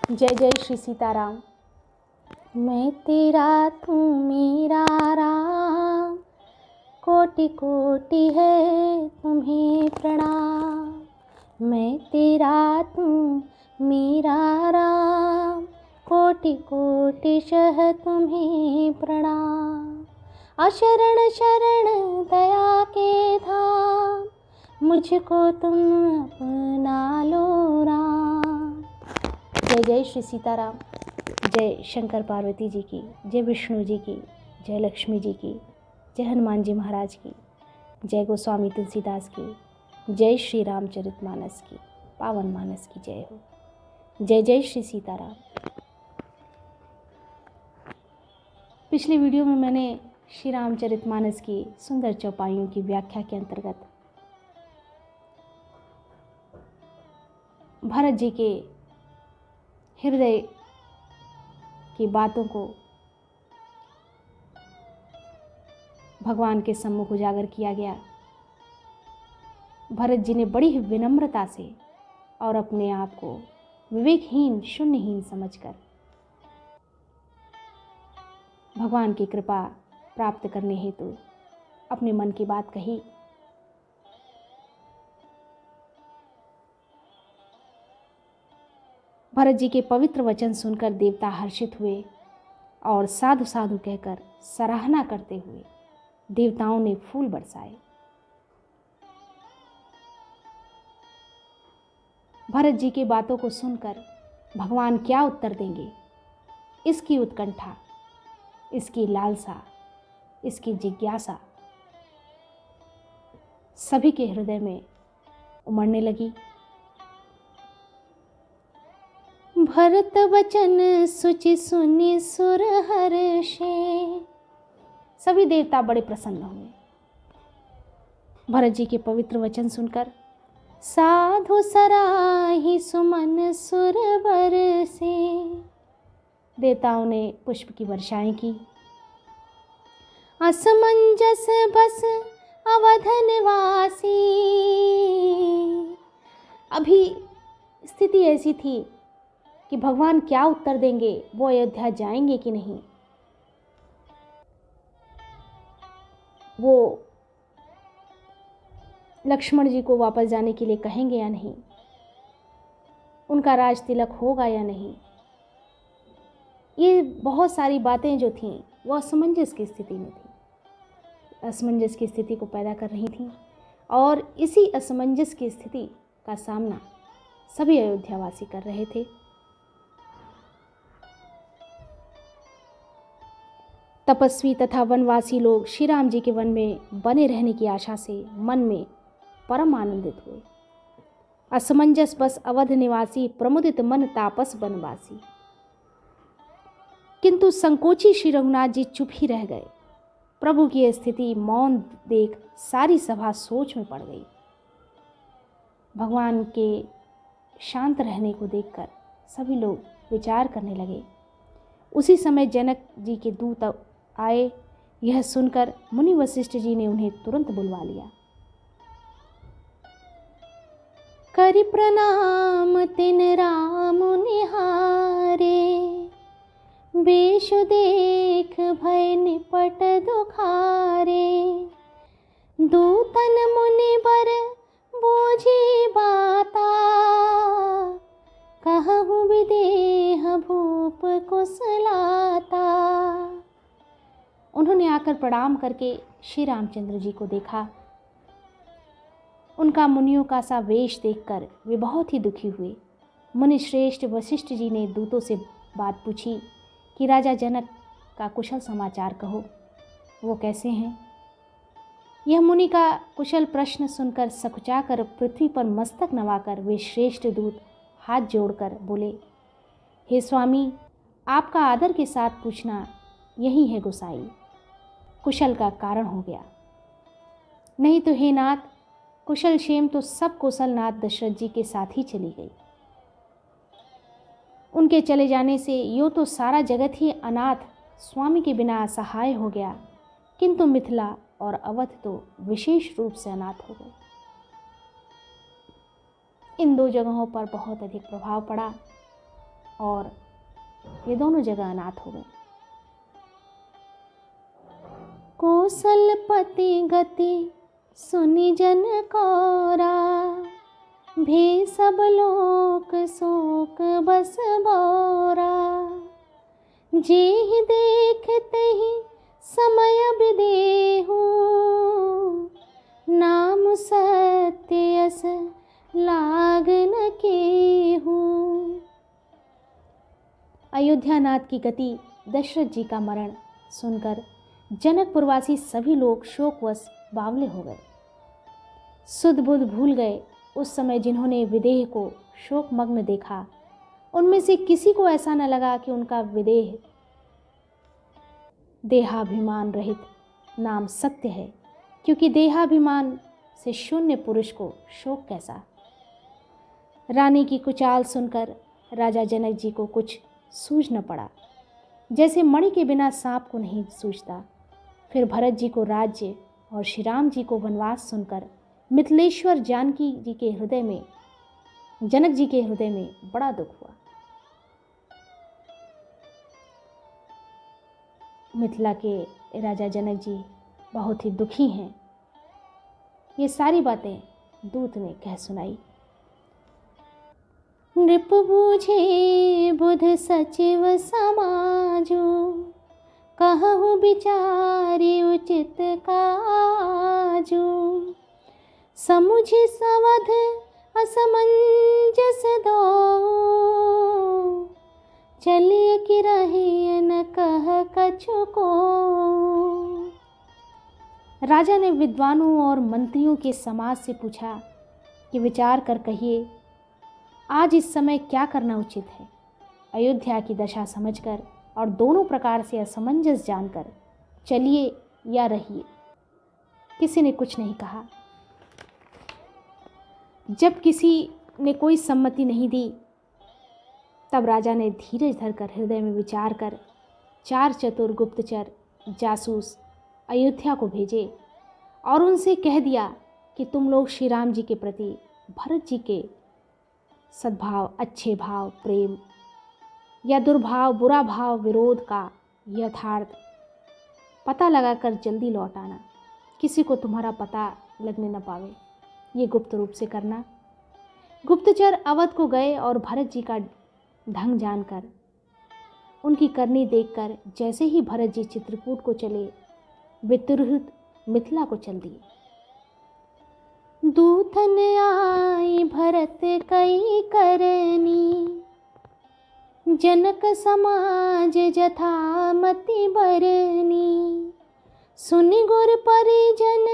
जय जय श्री सीताराम। मैं तेरा तू मेरा राम, कोटि कोटि है तुम्हें प्रणाम। मैं तेरा तू मेरा राम, कोटि कोटि शह तुम्हें प्रणाम। अशरण शरण दया के धाम, मुझको तुम अपना लो राम। जय जय श्री सीताराम। जय शंकर पार्वती जी की, जय विष्णु जी की, जय लक्ष्मी जी की, जय हनुमान जी महाराज की, जय गोस्वामी तुलसीदास की, जय श्री रामचरितमानस की, पावन मानस की जय हो। जय जय श्री सीताराम। पिछले वीडियो में मैंने श्री रामचरितमानस की सुंदर चौपाइयों की व्याख्या के अंतर्गत भरत जी के हृदय की बातों को भगवान के सम्मुख उजागर किया गया। भरत जी ने बड़ी ही विनम्रता से और अपने आप को विवेकहीन शून्यहीन समझकर भगवान की कृपा प्राप्त करने हेतु अपने मन की बात कही। भरत जी के पवित्र वचन सुनकर देवता हर्षित हुए और साधु साधु कहकर सराहना करते हुए देवताओं ने फूल बरसाए। भरत जी की बातों को सुनकर भगवान क्या उत्तर देंगे, इसकी उत्कंठा, इसकी लालसा, इसकी जिज्ञासा सभी के हृदय में उमड़ने लगी। भरत वचन सुचि सुनि सुर हर्षे। सभी देवता बड़े प्रसन्न हुए भरत जी के पवित्र वचन सुनकर। साधु सराहि सुमन सुर बरसे। देवताओं ने पुष्प की वर्षाएं की। असमंजस बस अवध निवासी। अभी स्थिति ऐसी थी कि भगवान क्या उत्तर देंगे, वो अयोध्या जाएंगे कि नहीं, वो लक्ष्मण जी को वापस जाने के लिए कहेंगे या नहीं, उनका राज तिलक होगा या नहीं। ये बहुत सारी बातें जो थीं वो असमंजस की स्थिति में थी, असमंजस की स्थिति को पैदा कर रही थीं। और इसी असमंजस की स्थिति का सामना सभी अयोध्यावासी कर रहे थे। तपस्वी तथा वनवासी लोग श्री राम जी के वन में बने रहने की आशा से मन में परम आनंदित हुए। असमंजस बस अवध निवासी, प्रमुदित मन तापस बनवासी। किंतु संकोची श्री रघुनाथ जी चुप ही रह गए। प्रभु की स्थिति मौन देख सारी सभा सोच में पड़ गई। भगवान के शांत रहने को देखकर सभी लोग विचार करने लगे। उसी समय जनक जी के दूत आए। यह सुनकर मुनि वशिष्ठ जी ने उन्हें तुरंत बुलवा लिया। करि प्रणाम तिन राम निहारे, बेशु देख भय निपट दुखारे। दूतन मुनि बर बूझी बाता, कहहु विदेह भूप कुशलाता। उन्होंने आकर प्रणाम करके श्री रामचंद्र जी को देखा। उनका मुनियों का सा वेश देखकर वे बहुत ही दुखी हुए। मुनि श्रेष्ठ वशिष्ठ जी ने दूतों से बात पूछी कि राजा जनक का कुशल समाचार कहो, वो कैसे हैं। यह मुनि का कुशल प्रश्न सुनकर सकुचाकर पृथ्वी पर मस्तक नवाकर वे श्रेष्ठ दूत हाथ जोड़कर बोले, हे स्वामी, आपका आदर के साथ पूछना यही है गोसाई, कुशल का कारण हो गया। नहीं तो हे नाथ, कुशल क्षेम तो सब कौशलनाथ दशरथ जी के साथ ही चली गई। उनके चले जाने से यूँ तो सारा जगत ही अनाथ, स्वामी के बिना असहाय हो गया, किंतु मिथिला और अवध तो विशेष रूप से अनाथ हो गए। इन दो जगहों पर बहुत अधिक प्रभाव पड़ा। और ये दोनों जगह अनाथ हो गए। कौशलपति गति सुनि जन कौरा, भे सब लोक शोक बस बोरा। जेहि देखते ही समय विदेहु, नाम सत्य यस लाग न केहू। अयोध्यानाथ की गति, दशरथ जी का मरण सुनकर जनकपुरवासी सभी लोग शोकवश बावले हो गए। सुध बुध भूल गए। उस समय जिन्होंने विदेह को शोकमग्न देखा, उनमें से किसी को ऐसा न लगा कि उनका विदेह देहाभिमान रहित नाम सत्य है, क्योंकि देहाभिमान से शून्य पुरुष को शोक कैसा। रानी की कुचाल सुनकर राजा जनक जी को कुछ सूझ न पड़ा, जैसे मणि के बिना सांप को नहीं सूझता। फिर भरत जी को राज्य और श्री राम जी को वनवास सुनकर मिथिलेश्वर जनक जी के हृदय में बड़ा दुख हुआ। मिथिला के राजा जनक जी बहुत ही दुखी हैं। ये सारी बातें दूत ने कह सुनाई। नृप बूझे बुध सचिव समाजो, कहु विचारि उचित काजो। समुझि सवध असमंजस दो, चलिए कि रहे न कह कछु को। राजा ने विद्वानों और मंत्रियों के समाज से पूछा कि विचार कर कहिए, आज इस समय क्या करना उचित है। अयोध्या की दशा समझकर और दोनों प्रकार से असमंजस जानकर चलिए या रहिए। किसी ने कुछ नहीं कहा। जब किसी ने कोई सम्मति नहीं दी, तब राजा ने धीरज धरकर हृदय में विचार कर 4 चतुर गुप्तचर जासूस अयोध्या को भेजे और उनसे कह दिया कि तुम लोग श्री राम जी के प्रति भरत जी के सद्भाव, अच्छे भाव, प्रेम या दुर्भाव, बुरा भाव, विरोध का यथार्थ पता लगाकर जल्दी लौट आना। किसी को तुम्हारा पता लगने न पावे, ये गुप्त रूप से करना। गुप्तचर अवध को गए और भरत जी का ढंग जानकर, उनकी करनी देखकर जैसे ही भरत जी चित्रकूट को चले, वे तुरंत मिथिला को चल दिए। दूतन आई भरत कई करनी, जनक समाज जथा मति बरनी। सुनि गुर परिजन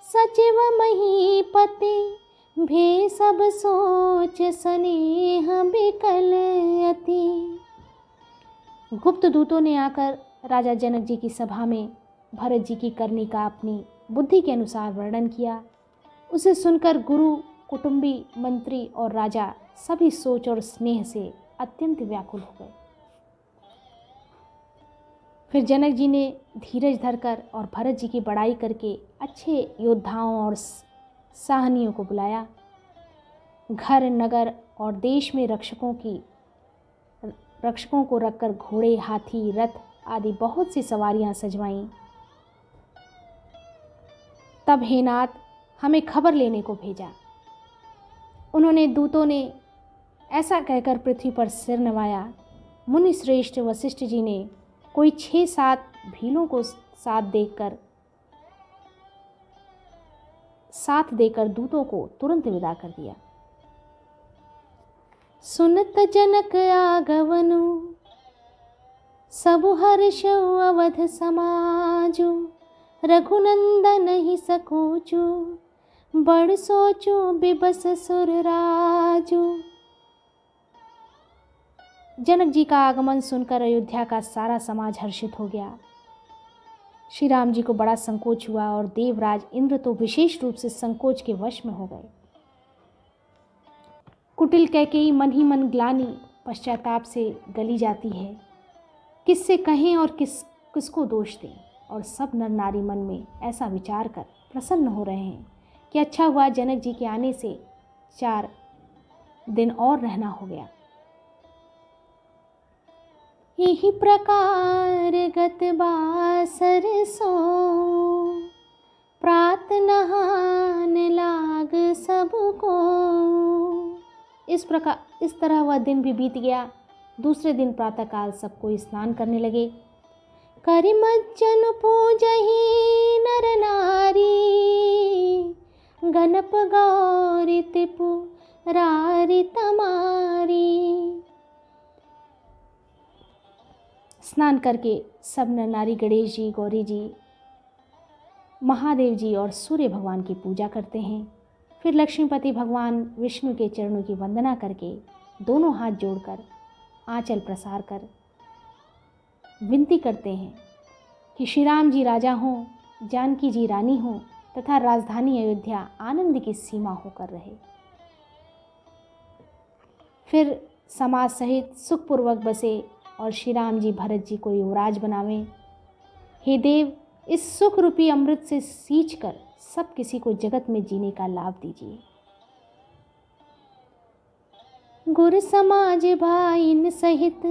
सचिव महीपति, भे सब सोच स्नेह बिकल अति। गुप्त दूतों ने आकर राजा जनक जी की सभा में भरत जी की करनी का अपनी बुद्धि के अनुसार वर्णन किया। उसे सुनकर गुरु, कुटुंबी, मंत्री और राजा सभी सोच और स्नेह से अत्यंत व्याकुल हो गए। फिर जनक जी ने धीरज धरकर और भरत जी की बड़ाई करके अच्छे योद्धाओं और साहनियों को बुलाया। घर, नगर और देश में रक्षकों को रखकर घोड़े, हाथी, रथ आदि बहुत सी सवारियां सजवाईं। तब हे नाथ, हमें खबर लेने को भेजा। उन्होंने दूतों ने ऐसा कहकर पृथ्वी पर सिर नवाया। मुनि श्रेष्ठ वशिष्ठ जी ने कोई 6-7 भीलों को साथ देकर दूतों को तुरंत विदा कर दिया। सुनत जनक आगवनु, सबु हर्षौ अवध समाजो। रघुनंदन ही सकोचो, बड़ सोचो बिबस सुर राजो। जनक जी का आगमन सुनकर अयोध्या का सारा समाज हर्षित हो गया। श्री राम जी को बड़ा संकोच हुआ और देवराज इंद्र तो विशेष रूप से संकोच के वश में हो गए। कुटिल कैकेयी मन ही मन ग्लानि पश्चाताप से गली जाती है। किससे कहें और किसको दोष दें। और सब नर नारी मन में ऐसा विचार कर प्रसन्न हो रहे हैं कि अच्छा हुआ जनक जी के आने से 4 दिन और रहना हो गया। यही प्रकार गत बासर सो, प्रात नहान लाग सबको। इस तरह वह दिन भी बीत गया। दूसरे दिन प्रातःकाल सब कोई स्नान करने लगे। करि मज्जन पूजहि नर नारी, गणप गौरी त्रिपुरारी तमारी। स्नान करके सब नर नारी गणेश जी, गौरी जी, महादेव जी और सूर्य भगवान की पूजा करते हैं। फिर लक्ष्मीपति भगवान विष्णु के चरणों की वंदना करके दोनों हाथ जोड़कर आंचल प्रसार कर विनती करते हैं कि श्री राम जी राजा हों, जानकी जी रानी हों तथा राजधानी अयोध्या आनंद की सीमा होकर रहे। फिर समाज सहित सुखपूर्वक बसे और श्री राम जी भरत जी को युवराज बनावें। हे देव, इस सुख रूपी अमृत से सींच कर सब किसी को जगत में जीने का लाभ दीजिए। गुर समाज भाईन सहित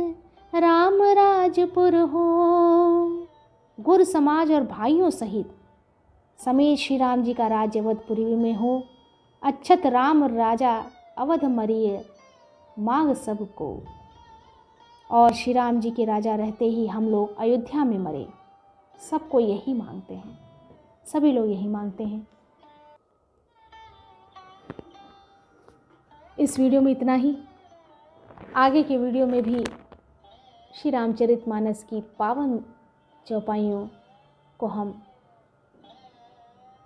राम राजपुर हो। गुर समाज और भाइयों सहित समेत श्री राम जी का राज्य अवधपुरी में हो। अच्छत राम राजा अवध मरिय मांग सबको। और श्री राम जी के राजा रहते ही हम लोग अयोध्या में मरे। सबको यही मांगते हैं, सभी लोग यही मांगते हैं। इस वीडियो में इतना ही। आगे के वीडियो में भी श्री रामचरितमानस की पावन चौपाइयों को हम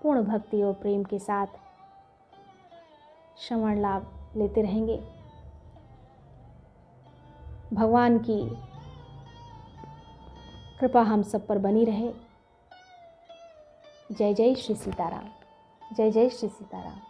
पूर्ण भक्ति और प्रेम के साथ श्रवण लाभ लेते रहेंगे। भगवान की कृपा हम सब पर बनी रहे। जय जय श्री सीताराम। जय जय श्री सीताराम।